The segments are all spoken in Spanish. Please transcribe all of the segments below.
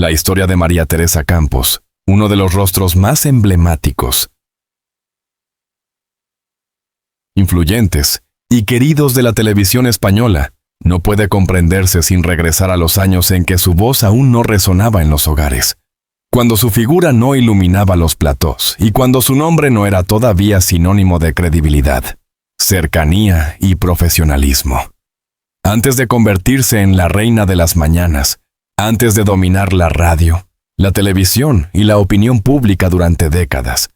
La historia de María Teresa Campos, uno de los rostros más emblemáticos, influyentes y queridos de la televisión española, no puede comprenderse sin regresar a los años en que su voz aún no resonaba en los hogares, cuando su figura no iluminaba los platós y cuando su nombre no era todavía sinónimo de credibilidad, cercanía y profesionalismo. Antes de convertirse en la reina de las mañanas, antes de dominar la radio, la televisión y la opinión pública durante décadas,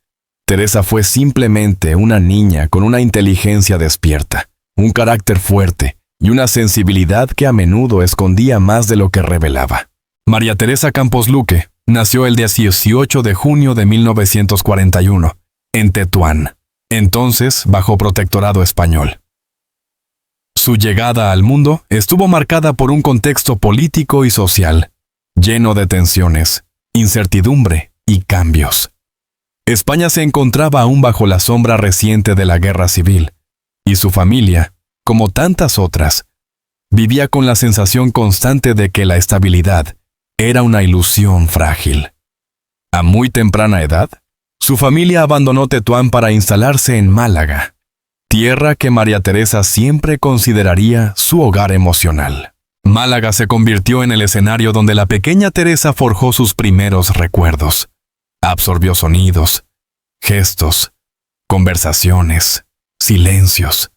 Teresa fue simplemente una niña con una inteligencia despierta, un carácter fuerte y una sensibilidad que a menudo escondía más de lo que revelaba. María Teresa Campos Luque nació el 18 de junio de 1941, en Tetuán, entonces bajo protectorado español. Su llegada al mundo estuvo marcada por un contexto político y social, lleno de tensiones, incertidumbre y cambios. España se encontraba aún bajo la sombra reciente de la guerra civil, y su familia, como tantas otras, vivía con la sensación constante de que la estabilidad era una ilusión frágil. A muy temprana edad, su familia abandonó Tetuán para instalarse en Málaga, tierra que María Teresa siempre consideraría su hogar emocional. Málaga se convirtió en el escenario donde la pequeña Teresa forjó sus primeros recuerdos. Absorbió sonidos, gestos, conversaciones, silencios.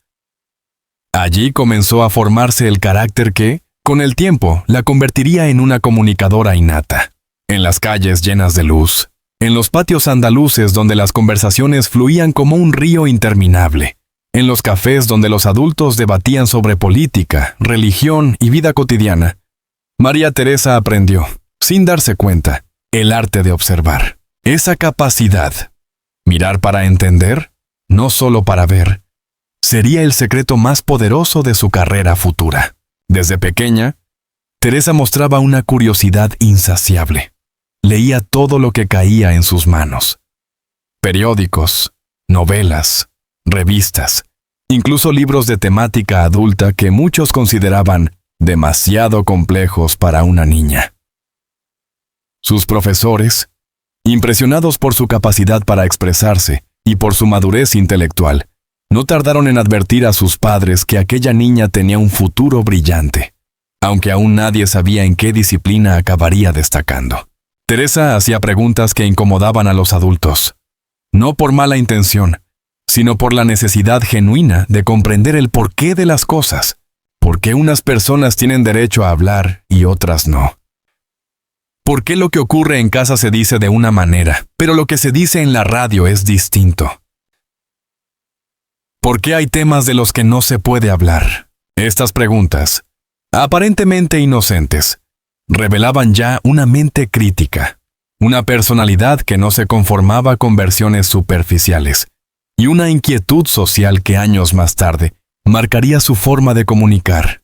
Allí comenzó a formarse el carácter que, con el tiempo, la convertiría en una comunicadora innata. En las calles llenas de luz, en los patios andaluces donde las conversaciones fluían como un río interminable, en los cafés donde los adultos debatían sobre política, religión y vida cotidiana, María Teresa aprendió, sin darse cuenta, el arte de observar. Esa capacidad, mirar para entender, no solo para ver, sería el secreto más poderoso de su carrera futura. Desde pequeña, Teresa mostraba una curiosidad insaciable. Leía todo lo que caía en sus manos. Periódicos, novelas, revistas, incluso libros de temática adulta que muchos consideraban demasiado complejos para una niña. Sus profesores, impresionados por su capacidad para expresarse y por su madurez intelectual, no tardaron en advertir a sus padres que aquella niña tenía un futuro brillante, aunque aún nadie sabía en qué disciplina acabaría destacando. Teresa hacía preguntas que incomodaban a los adultos, no por mala intención, sino por la necesidad genuina de comprender el porqué de las cosas, por qué unas personas tienen derecho a hablar y otras no. ¿Por qué lo que ocurre en casa se dice de una manera, pero lo que se dice en la radio es distinto? ¿Por qué hay temas de los que no se puede hablar? Estas preguntas, aparentemente inocentes, revelaban ya una mente crítica, una personalidad que no se conformaba con versiones superficiales, y una inquietud social que años más tarde marcaría su forma de comunicar,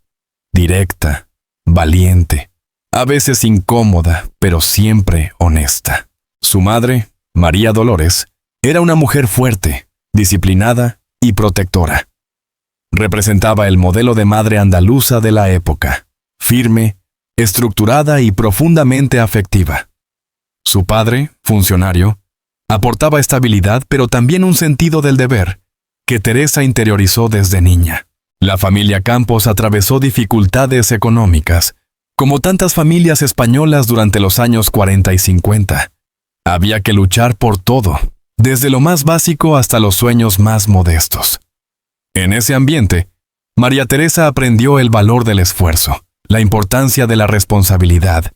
directa, valiente, a veces incómoda, pero siempre honesta. Su madre, María Dolores, era una mujer fuerte, disciplinada y protectora. Representaba el modelo de madre andaluza de la época, firme, estructurada y profundamente afectiva. Su padre, funcionario, aportaba estabilidad pero también un sentido del deber, que Teresa interiorizó desde niña. La familia Campos atravesó dificultades económicas, como tantas familias españolas durante los años 40 y 50. Había que luchar por todo, desde lo más básico hasta los sueños más modestos. En ese ambiente, María Teresa aprendió el valor del esfuerzo, la importancia de la responsabilidad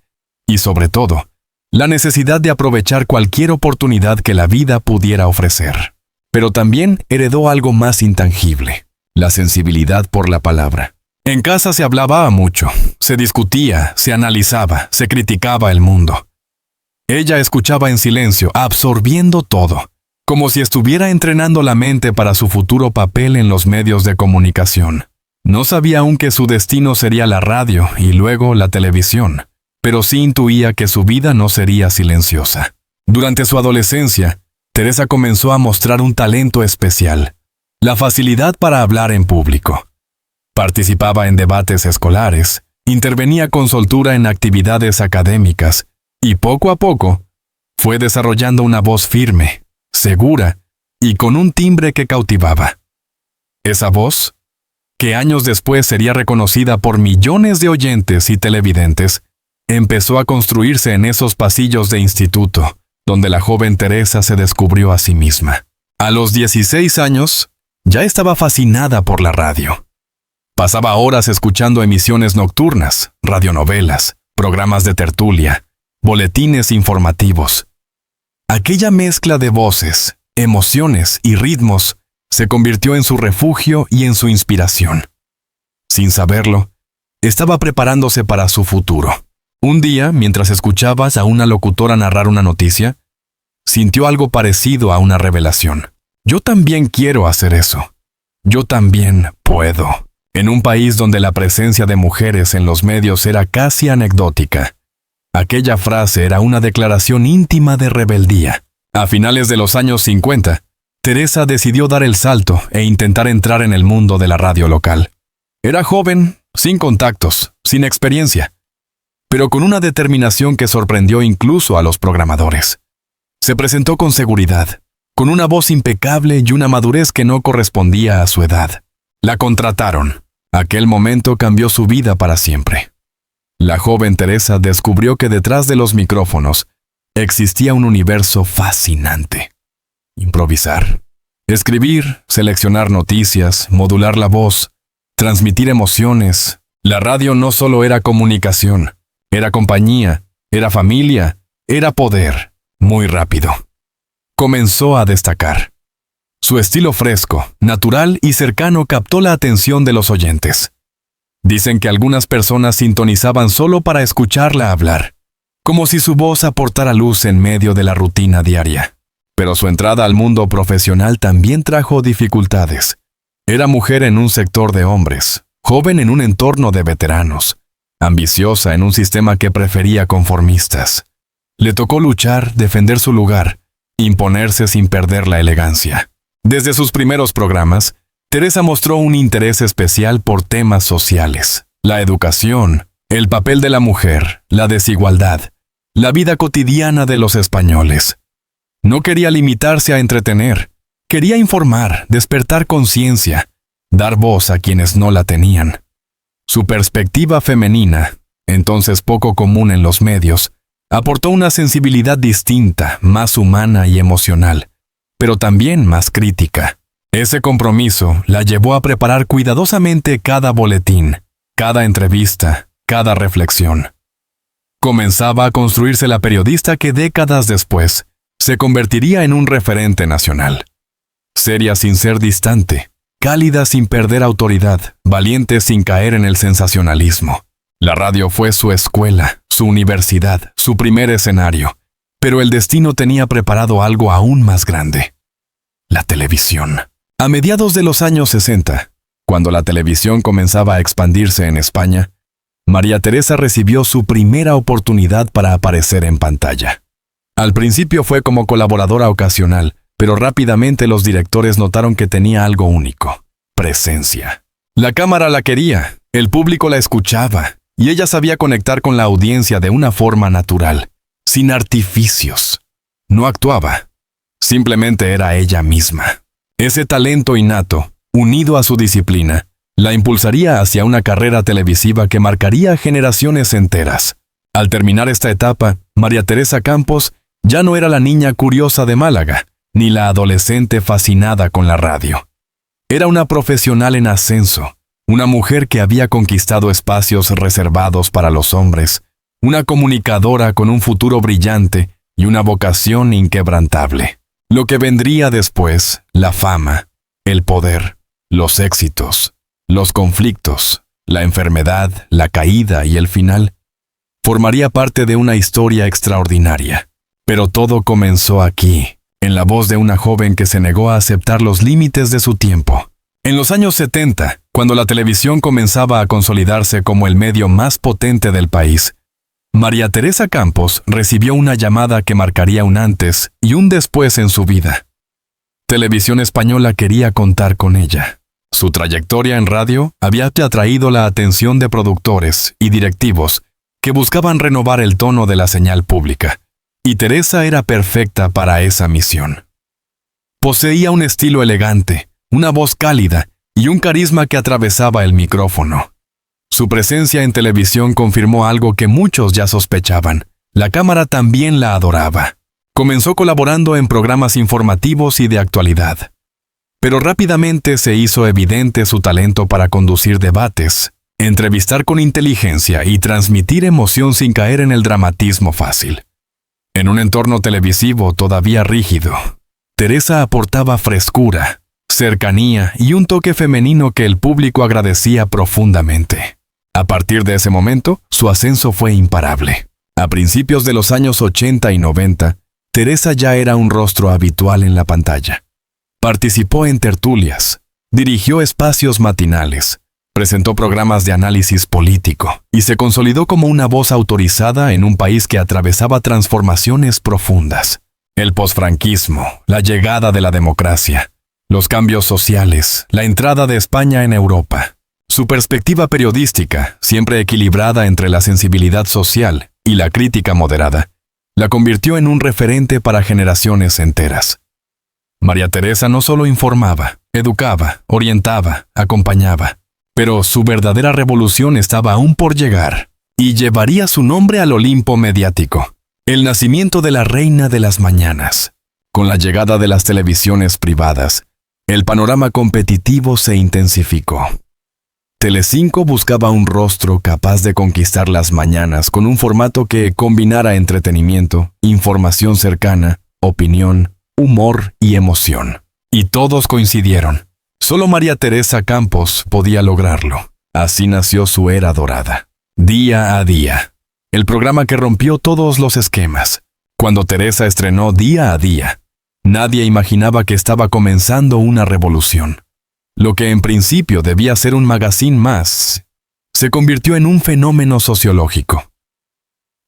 y, sobre todo, la necesidad de aprovechar cualquier oportunidad que la vida pudiera ofrecer. Pero también heredó algo más intangible, la sensibilidad por la palabra. En casa se hablaba mucho, se discutía, se analizaba, se criticaba el mundo. Ella escuchaba en silencio, absorbiendo todo, como si estuviera entrenando la mente para su futuro papel en los medios de comunicación. No sabía aún que su destino sería la radio y luego la televisión, pero sí intuía que su vida no sería silenciosa. Durante su adolescencia, Teresa comenzó a mostrar un talento especial, la facilidad para hablar en público. Participaba en debates escolares, intervenía con soltura en actividades académicas Y poco a poco, fue desarrollando una voz firme, segura y con un timbre que cautivaba. Esa voz, que años después sería reconocida por millones de oyentes y televidentes, empezó a construirse en esos pasillos de instituto, donde la joven Teresa se descubrió a sí misma. A los 16 años, ya estaba fascinada por la radio. Pasaba horas escuchando emisiones nocturnas, radionovelas, programas de tertulia, boletines informativos. Aquella mezcla de voces, emociones y ritmos se convirtió en su refugio y en su inspiración. Sin saberlo, estaba preparándose para su futuro. Un día, mientras escuchabas a una locutora narrar una noticia, sintió algo parecido a una revelación. Yo también quiero hacer eso. Yo también puedo. En un país donde la presencia de mujeres en los medios era casi anecdótica, aquella frase era una declaración íntima de rebeldía. A finales de los años 50, Teresa decidió dar el salto e intentar entrar en el mundo de la radio local. Era joven, sin contactos, sin experiencia, pero con una determinación que sorprendió incluso a los programadores. Se presentó con seguridad, con una voz impecable y una madurez que no correspondía a su edad. La contrataron. Aquel momento cambió su vida para siempre. La joven Teresa descubrió que detrás de los micrófonos existía un universo fascinante. Improvisar, escribir, seleccionar noticias, modular la voz, transmitir emociones. La radio no solo era comunicación, era compañía, era familia, era poder. Muy rápido. Comenzó a destacar. Su estilo fresco, natural y cercano captó la atención de los oyentes. Dicen que algunas personas sintonizaban solo para escucharla hablar, como si su voz aportara luz en medio de la rutina diaria. Pero su entrada al mundo profesional también trajo dificultades. Era mujer en un sector de hombres, joven en un entorno de veteranos, ambiciosa en un sistema que prefería conformistas. Le tocó luchar, defender su lugar, imponerse sin perder la elegancia. Desde sus primeros programas, Teresa mostró un interés especial por temas sociales, la educación, el papel de la mujer, la desigualdad, la vida cotidiana de los españoles. No quería limitarse a entretener, quería informar, despertar conciencia, dar voz a quienes no la tenían. Su perspectiva femenina, entonces poco común en los medios, aportó una sensibilidad distinta, más humana y emocional, pero también más crítica. Ese compromiso la llevó a preparar cuidadosamente cada boletín, cada entrevista, cada reflexión. Comenzaba a construirse la periodista que décadas después se convertiría en un referente nacional. Seria sin ser distante, cálida sin perder autoridad, valiente sin caer en el sensacionalismo. La radio fue su escuela, su universidad, su primer escenario, pero el destino tenía preparado algo aún más grande: la televisión. A mediados de los años 60, cuando la televisión comenzaba a expandirse en España, María Teresa recibió su primera oportunidad para aparecer en pantalla. Al principio fue como colaboradora ocasional, pero rápidamente los directores notaron que tenía algo único: presencia. La cámara la quería, el público la escuchaba, y ella sabía conectar con la audiencia de una forma natural, sin artificios. No actuaba, simplemente era ella misma. Ese talento innato, unido a su disciplina, la impulsaría hacia una carrera televisiva que marcaría generaciones enteras. Al terminar esta etapa, María Teresa Campos ya no era la niña curiosa de Málaga, ni la adolescente fascinada con la radio. Era una profesional en ascenso, una mujer que había conquistado espacios reservados para los hombres, una comunicadora con un futuro brillante y una vocación inquebrantable. Lo que vendría después, la fama, el poder, los éxitos, los conflictos, la enfermedad, la caída y el final, formaría parte de una historia extraordinaria. Pero todo comenzó aquí, en la voz de una joven que se negó a aceptar los límites de su tiempo. En los años 70, cuando la televisión comenzaba a consolidarse como el medio más potente del país, María Teresa Campos recibió una llamada que marcaría un antes y un después en su vida. Televisión Española quería contar con ella. Su trayectoria en radio había atraído la atención de productores y directivos que buscaban renovar el tono de la señal pública, y Teresa era perfecta para esa misión. Poseía un estilo elegante, una voz cálida y un carisma que atravesaba el micrófono. Su presencia en televisión confirmó algo que muchos ya sospechaban. La cámara también la adoraba. Comenzó colaborando en programas informativos y de actualidad. Pero rápidamente se hizo evidente su talento para conducir debates, entrevistar con inteligencia y transmitir emoción sin caer en el dramatismo fácil. En un entorno televisivo todavía rígido, Teresa aportaba frescura, cercanía y un toque femenino que el público agradecía profundamente. A partir de ese momento, su ascenso fue imparable. A principios de los años 80 y 90, Teresa ya era un rostro habitual en la pantalla. Participó en tertulias, dirigió espacios matinales, presentó programas de análisis político y se consolidó como una voz autorizada en un país que atravesaba transformaciones profundas. El posfranquismo, la llegada de la democracia, los cambios sociales, la entrada de España en Europa. Su perspectiva periodística, siempre equilibrada entre la sensibilidad social y la crítica moderada, la convirtió en un referente para generaciones enteras. María Teresa no solo informaba, educaba, orientaba, acompañaba, pero su verdadera revolución estaba aún por llegar, y llevaría su nombre al Olimpo mediático, el nacimiento de la reina de las mañanas. Con la llegada de las televisiones privadas, el panorama competitivo se intensificó. Telecinco buscaba un rostro capaz de conquistar las mañanas con un formato que combinara entretenimiento, información cercana, opinión, humor y emoción. Y todos coincidieron. Solo María Teresa Campos podía lograrlo. Así nació su era dorada. Día a Día, el programa que rompió todos los esquemas. Cuando Teresa estrenó Día a Día, nadie imaginaba que estaba comenzando una revolución. Lo que en principio debía ser un magazine más, se convirtió en un fenómeno sociológico.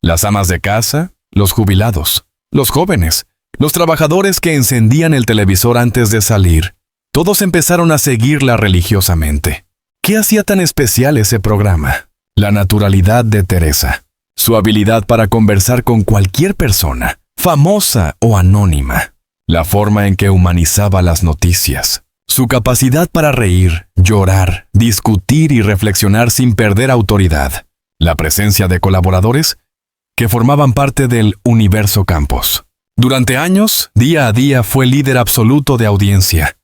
Las amas de casa, los jubilados, los jóvenes, los trabajadores que encendían el televisor antes de salir, todos empezaron a seguirla religiosamente. ¿Qué hacía tan especial ese programa? La naturalidad de Teresa, su habilidad para conversar con cualquier persona, famosa o anónima, la forma en que humanizaba las noticias, su capacidad para reír, llorar, discutir y reflexionar sin perder autoridad, la presencia de colaboradores que formaban parte del Universo Campos. Durante años, Día a Día fue líder absoluto de audiencia.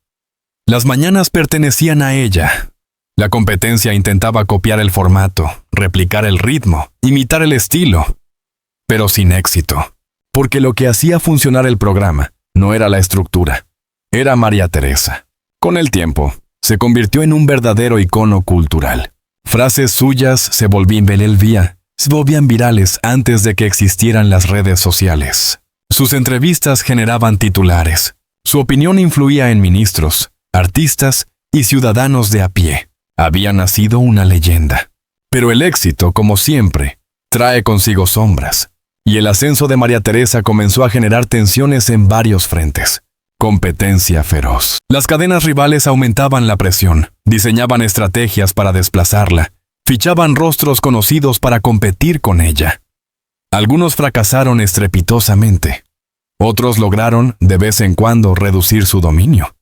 Las mañanas pertenecían a ella. La competencia intentaba copiar el formato, replicar el ritmo, imitar el estilo, pero sin éxito, porque lo que hacía funcionar el programa no era la estructura, era María Teresa. Con el tiempo, se convirtió en un verdadero icono cultural. Frases suyas se volvían virales antes de que existieran las redes sociales. Sus entrevistas generaban titulares. Su opinión influía en ministros, artistas y ciudadanos de a pie. Había nacido una leyenda. Pero el éxito, como siempre, trae consigo sombras. Y el ascenso de María Teresa comenzó a generar tensiones en varios frentes. Competencia feroz. Las cadenas rivales aumentaban la presión, diseñaban estrategias para desplazarla, fichaban rostros conocidos para competir con ella. Algunos fracasaron estrepitosamente. Otros lograron, de vez en cuando, reducir su dominio.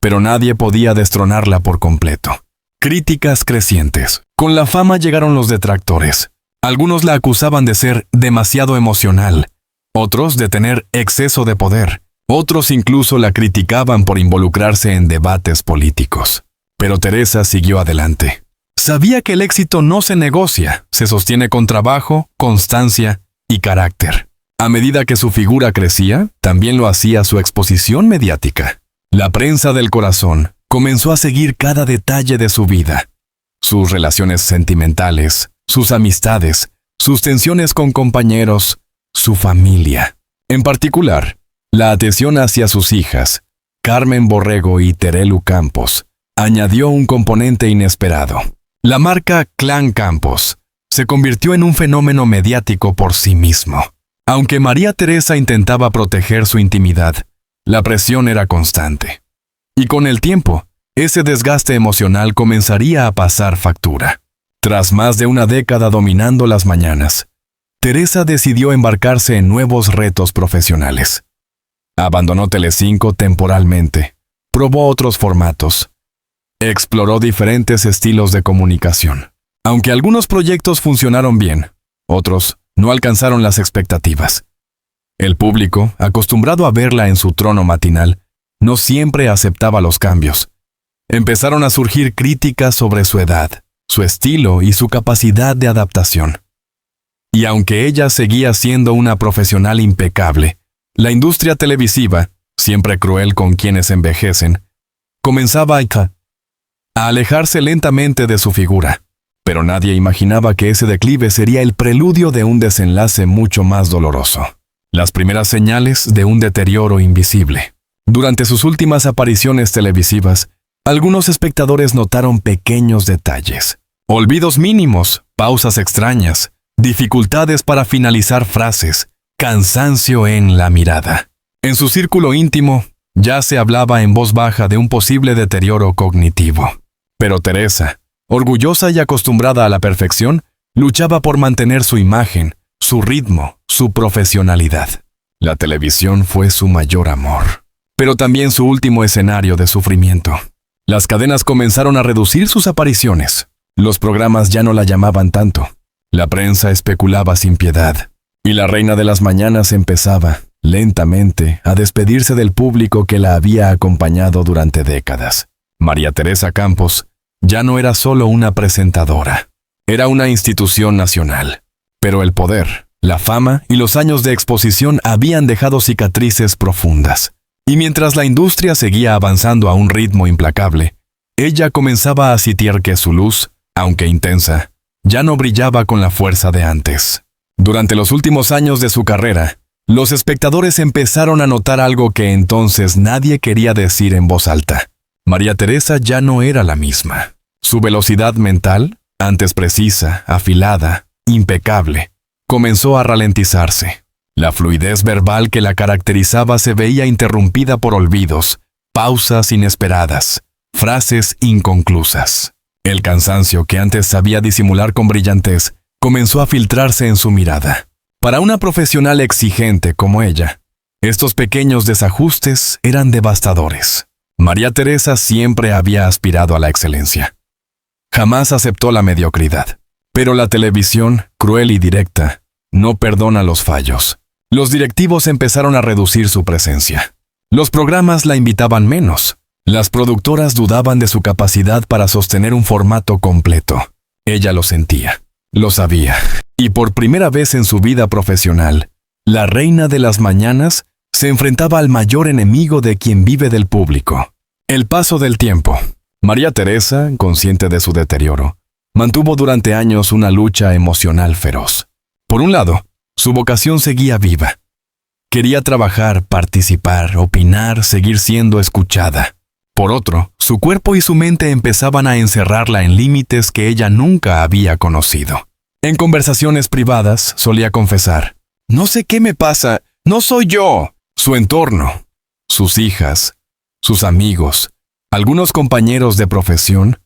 Pero nadie podía destronarla por completo. Críticas crecientes. Con la fama llegaron los detractores. Algunos la acusaban de ser demasiado emocional, otros de tener exceso de poder, otros incluso la criticaban por involucrarse en debates políticos. Pero Teresa siguió adelante. Sabía que el éxito no se negocia, se sostiene con trabajo, constancia y carácter. A medida que su figura crecía, también lo hacía su exposición mediática. La prensa del corazón comenzó a seguir cada detalle de su vida. Sus relaciones sentimentales, sus amistades, sus tensiones con compañeros, su familia. En particular, la atención hacia sus hijas, Carmen Borrego y Terelu Campos, añadió un componente inesperado. La marca Clan Campos se convirtió en un fenómeno mediático por sí mismo. Aunque María Teresa intentaba proteger su intimidad, la presión era constante. Y con el tiempo, ese desgaste emocional comenzaría a pasar factura. Tras más de una década dominando las mañanas, Teresa decidió embarcarse en nuevos retos profesionales. Abandonó Telecinco temporalmente, probó otros formatos, exploró diferentes estilos de comunicación. Aunque algunos proyectos funcionaron bien, otros no alcanzaron las expectativas. El público, acostumbrado a verla en su trono matinal, no siempre aceptaba los cambios. Empezaron a surgir críticas sobre su edad, su estilo y su capacidad de adaptación. Y aunque ella seguía siendo una profesional impecable, la industria televisiva, siempre cruel con quienes envejecen, comenzaba a alejarse lentamente de su figura. Pero nadie imaginaba que ese declive sería el preludio de un desenlace mucho más doloroso. Las primeras señales de un deterioro invisible. Durante sus últimas apariciones televisivas, algunos espectadores notaron pequeños detalles. Olvidos mínimos, pausas extrañas, dificultades para finalizar frases, cansancio en la mirada. En su círculo íntimo, ya se hablaba en voz baja de un posible deterioro cognitivo. Pero Teresa, orgullosa y acostumbrada a la perfección, luchaba por mantener su imagen, su ritmo, su profesionalidad. La televisión fue su mayor amor, pero también su último escenario de sufrimiento. Las cadenas comenzaron a reducir sus apariciones. Los programas ya no la llamaban tanto. La prensa especulaba sin piedad. Y la reina de las mañanas empezaba, lentamente, a despedirse del público que la había acompañado durante décadas. María Teresa Campos ya no era solo una presentadora. Era una institución nacional. Pero el poder, la fama y los años de exposición habían dejado cicatrices profundas. Y mientras la industria seguía avanzando a un ritmo implacable, ella comenzaba a sitiar que su luz, aunque intensa, ya no brillaba con la fuerza de antes. Durante los últimos años de su carrera, los espectadores empezaron a notar algo que entonces nadie quería decir en voz alta. María Teresa ya no era la misma. Su velocidad mental, antes precisa, afilada, impecable, comenzó a ralentizarse. La fluidez verbal que la caracterizaba se veía interrumpida por olvidos, pausas inesperadas, frases inconclusas. El cansancio que antes sabía disimular con brillantez comenzó a filtrarse en su mirada. Para una profesional exigente como ella, estos pequeños desajustes eran devastadores. María Teresa siempre había aspirado a la excelencia. Jamás aceptó la mediocridad. Pero la televisión, cruel y directa, no perdona los fallos. Los directivos empezaron a reducir su presencia. Los programas la invitaban menos. Las productoras dudaban de su capacidad para sostener un formato completo. Ella lo sentía, lo sabía. Y por primera vez en su vida profesional, la reina de las mañanas se enfrentaba al mayor enemigo de quien vive del público. El paso del tiempo. María Teresa, consciente de su deterioro, mantuvo durante años una lucha emocional feroz. Por un lado, su vocación seguía viva. Quería trabajar, participar, opinar, seguir siendo escuchada. Por otro, su cuerpo y su mente empezaban a encerrarla en límites que ella nunca había conocido. En conversaciones privadas solía confesar: «No sé qué me pasa, no soy yo». Su entorno, sus hijas, sus amigos, algunos compañeros de profesión,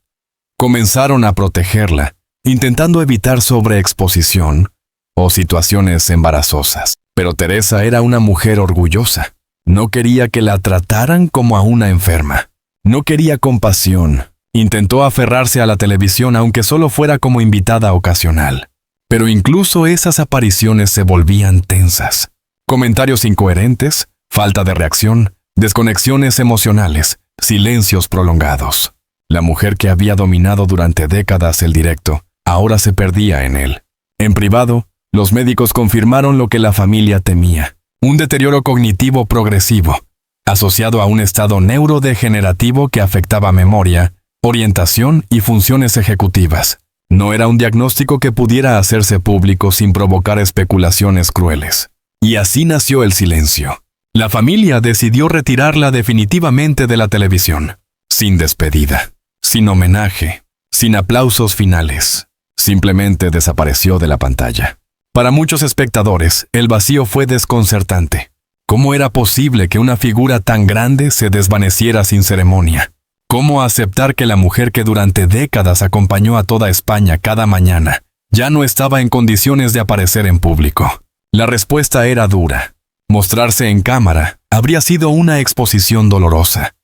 comenzaron a protegerla, intentando evitar sobreexposición o situaciones embarazosas. Pero Teresa era una mujer orgullosa. No quería que la trataran como a una enferma. No quería compasión. Intentó aferrarse a la televisión aunque solo fuera como invitada ocasional. Pero incluso esas apariciones se volvían tensas. Comentarios incoherentes, falta de reacción, desconexiones emocionales, silencios prolongados. La mujer que había dominado durante décadas el directo, ahora se perdía en él. En privado, los médicos confirmaron lo que la familia temía: un deterioro cognitivo progresivo, asociado a un estado neurodegenerativo que afectaba memoria, orientación y funciones ejecutivas. No era un diagnóstico que pudiera hacerse público sin provocar especulaciones crueles. Y así nació el silencio. La familia decidió retirarla definitivamente de la televisión, sin despedida, sin homenaje, sin aplausos finales. Simplemente desapareció de la pantalla. Para muchos espectadores, el vacío fue desconcertante. ¿Cómo era posible que una figura tan grande se desvaneciera sin ceremonia? ¿Cómo aceptar que la mujer que durante décadas acompañó a toda España cada mañana ya no estaba en condiciones de aparecer en público? La respuesta era dura. Mostrarse en cámara habría sido una exposición dolorosa,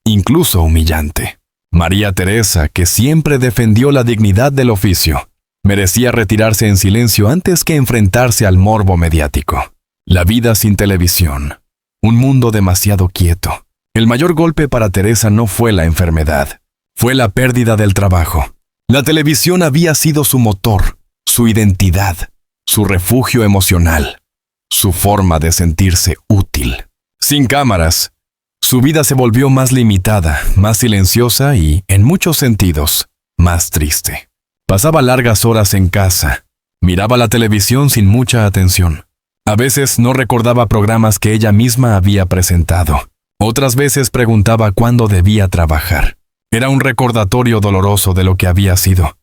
incluso humillante. María Teresa, que siempre defendió la dignidad del oficio, merecía retirarse en silencio antes que enfrentarse al morbo mediático. La vida sin televisión. Un mundo demasiado quieto. El mayor golpe para Teresa no fue la enfermedad, fue la pérdida del trabajo. La televisión había sido su motor, su identidad, su refugio emocional, su forma de sentirse útil. Sin cámaras, su vida se volvió más limitada, más silenciosa y, en muchos sentidos, más triste. Pasaba largas horas en casa, miraba la televisión sin mucha atención. A veces no recordaba programas que ella misma había presentado. Otras veces preguntaba cuándo debía trabajar. Era un recordatorio doloroso de lo que había sido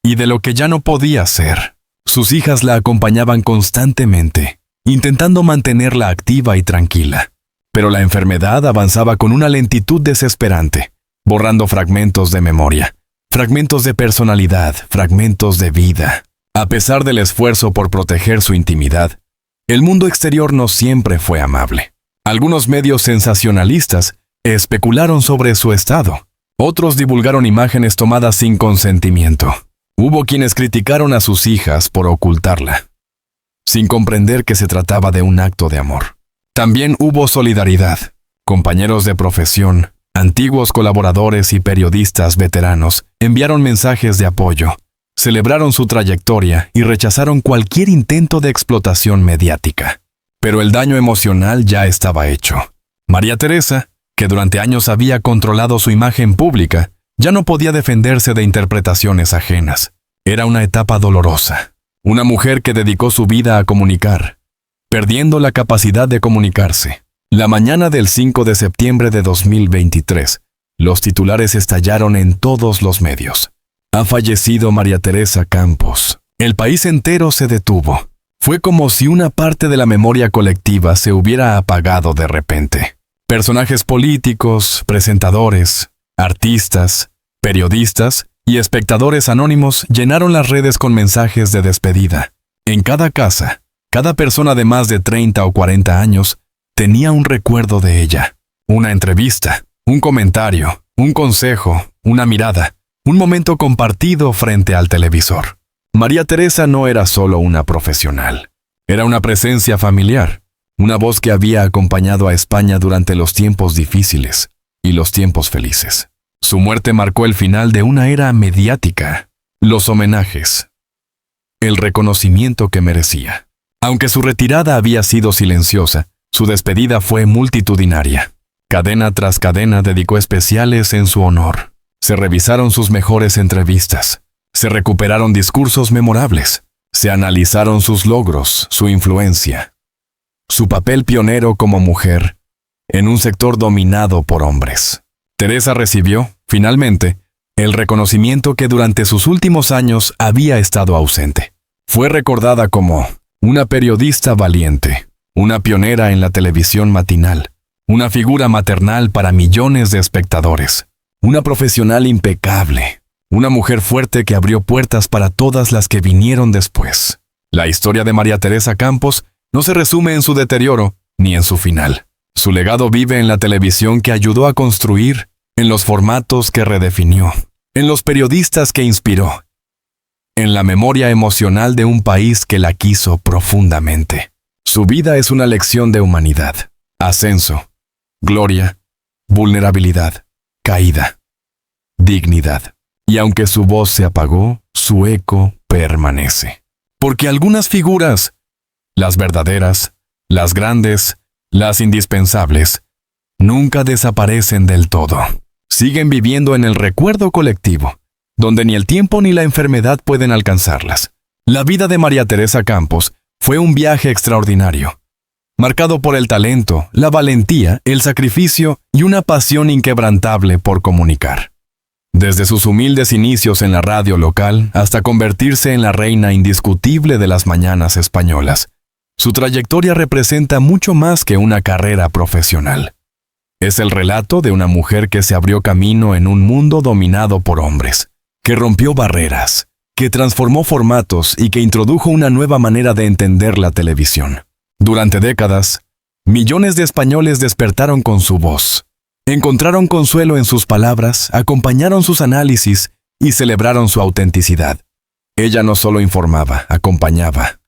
y de lo que ya no podía ser. Sus hijas la acompañaban constantemente, intentando mantenerla activa y tranquila. Pero la enfermedad avanzaba con una lentitud desesperante, borrando fragmentos de memoria, fragmentos de personalidad, fragmentos de vida. A pesar del esfuerzo por proteger su intimidad, el mundo exterior no siempre fue amable. Algunos medios sensacionalistas especularon sobre su estado. Otros divulgaron imágenes tomadas sin consentimiento. Hubo quienes criticaron a sus hijas por ocultarla, sin comprender que se trataba de un acto de amor. También hubo solidaridad. Compañeros de profesión, antiguos colaboradores y periodistas veteranos enviaron mensajes de apoyo, celebraron su trayectoria y rechazaron cualquier intento de explotación mediática. Pero el daño emocional ya estaba hecho. María Teresa, que durante años había controlado su imagen pública, ya no podía defenderse de interpretaciones ajenas. Era una etapa dolorosa. Una mujer que dedicó su vida a comunicar, perdiendo la capacidad de comunicarse. La mañana del 5 de septiembre de 2023, los titulares estallaron en todos los medios. Ha fallecido María Teresa Campos. El país entero se detuvo. Fue como si una parte de la memoria colectiva se hubiera apagado de repente. Personajes políticos, presentadores, artistas, periodistas y espectadores anónimos llenaron las redes con mensajes de despedida. En cada casa, cada persona de más de 30 o 40 años tenía un recuerdo de ella. Una entrevista, un comentario, un consejo, una mirada, un momento compartido frente al televisor. María Teresa no era solo una profesional. Era una presencia familiar, una voz que había acompañado a España durante los tiempos difíciles y los tiempos felices. Su muerte marcó el final de una era mediática, los homenajes, el reconocimiento que merecía. Aunque su retirada había sido silenciosa, su despedida fue multitudinaria. Cadena tras cadena dedicó especiales en su honor. Se revisaron sus mejores entrevistas. Se recuperaron discursos memorables. Se analizaron sus logros, su influencia, su papel pionero como mujer en un sector dominado por hombres. Teresa recibió, finalmente, el reconocimiento que durante sus últimos años había estado ausente. Fue recordada como una periodista valiente, una pionera en la televisión matinal, una figura maternal para millones de espectadores, una profesional impecable, una mujer fuerte que abrió puertas para todas las que vinieron después. La historia de María Teresa Campos no se resume en su deterioro ni en su final. Su legado vive en la televisión que ayudó a construir, en los formatos que redefinió, en los periodistas que inspiró, en la memoria emocional de un país que la quiso profundamente. Su vida es una lección de humanidad, ascenso, gloria, vulnerabilidad, caída, dignidad. Y aunque su voz se apagó, su eco permanece. Porque algunas figuras, las verdaderas, las grandes, las indispensables, nunca desaparecen del todo. Siguen viviendo en el recuerdo colectivo, donde ni el tiempo ni la enfermedad pueden alcanzarlas. La vida de María Teresa Campos fue un viaje extraordinario, marcado por el talento, la valentía, el sacrificio y una pasión inquebrantable por comunicar. Desde sus humildes inicios en la radio local hasta convertirse en la reina indiscutible de las mañanas españolas, su trayectoria representa mucho más que una carrera profesional. Es el relato de una mujer que se abrió camino en un mundo dominado por hombres, que rompió barreras, que transformó formatos y que introdujo una nueva manera de entender la televisión. Durante décadas, millones de españoles despertaron con su voz. Encontraron consuelo en sus palabras, acompañaron sus análisis y celebraron su autenticidad. Ella no solo informaba, acompañaba.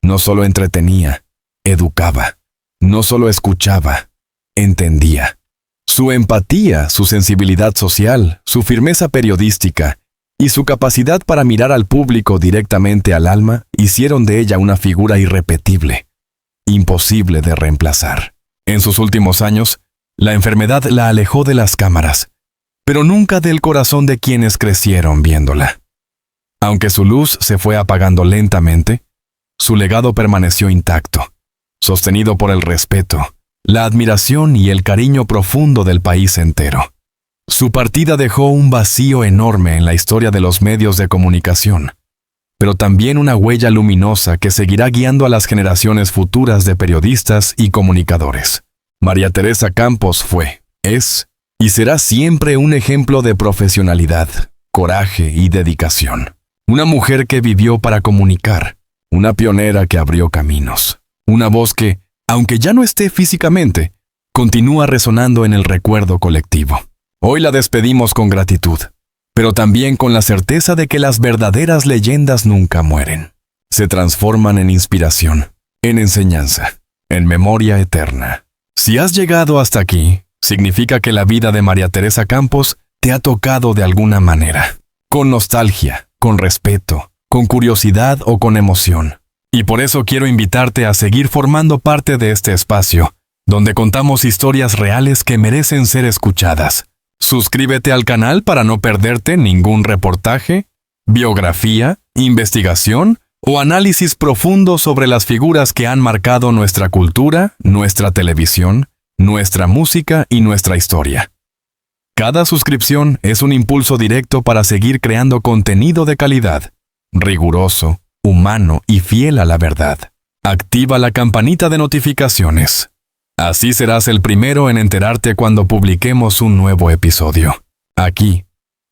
No solo entretenía, educaba. No solo escuchaba, entendía. Su empatía, su sensibilidad social, su firmeza periodística y su capacidad para mirar al público directamente al alma hicieron de ella una figura irrepetible, imposible de reemplazar. En sus últimos años, la enfermedad la alejó de las cámaras, pero nunca del corazón de quienes crecieron viéndola. Aunque su luz se fue apagando lentamente, su legado permaneció intacto, sostenido por el respeto, la admiración y el cariño profundo del país entero. Su partida dejó un vacío enorme en la historia de los medios de comunicación, pero también una huella luminosa que seguirá guiando a las generaciones futuras de periodistas y comunicadores. María Teresa Campos fue, es y será siempre un ejemplo de profesionalidad, coraje y dedicación. Una mujer que vivió para comunicar, una pionera que abrió caminos, una voz que, aunque ya no esté físicamente, continúa resonando en el recuerdo colectivo. Hoy la despedimos con gratitud, pero también con la certeza de que las verdaderas leyendas nunca mueren. Se transforman en inspiración, en enseñanza, en memoria eterna. Si has llegado hasta aquí, significa que la vida de María Teresa Campos te ha tocado de alguna manera, con nostalgia, con respeto, con curiosidad o con emoción. Y por eso quiero invitarte a seguir formando parte de este espacio, donde contamos historias reales que merecen ser escuchadas. Suscríbete al canal para no perderte ningún reportaje, biografía, investigación o análisis profundo sobre las figuras que han marcado nuestra cultura, nuestra televisión, nuestra música y nuestra historia. Cada suscripción es un impulso directo para seguir creando contenido de calidad, riguroso, humano y fiel a la verdad. Activa la campanita de notificaciones. Así serás el primero en enterarte cuando publiquemos un nuevo episodio. Aquí,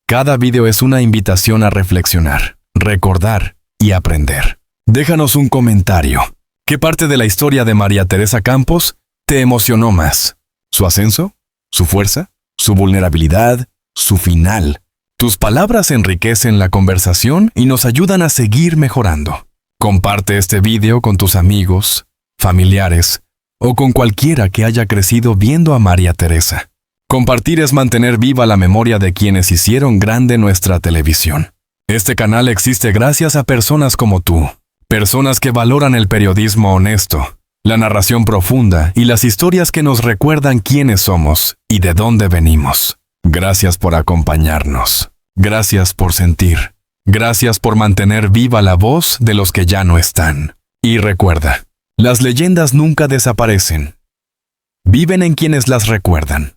cada video es una invitación a reflexionar, recordar y aprender. Déjanos un comentario. ¿Qué parte de la historia de María Teresa Campos te emocionó más? ¿Su ascenso? ¿Su fuerza? ¿Su vulnerabilidad? ¿Su final? Tus palabras enriquecen la conversación y nos ayudan a seguir mejorando. Comparte este video con tus amigos, familiares o con cualquiera que haya crecido viendo a María Teresa. Compartir es mantener viva la memoria de quienes hicieron grande nuestra televisión. Este canal existe gracias a personas como tú, personas que valoran el periodismo honesto, la narración profunda y las historias que nos recuerdan quiénes somos y de dónde venimos. Gracias por acompañarnos. Gracias por sentir. Gracias por mantener viva la voz de los que ya no están. Y recuerda, las leyendas nunca desaparecen. Viven en quienes las recuerdan.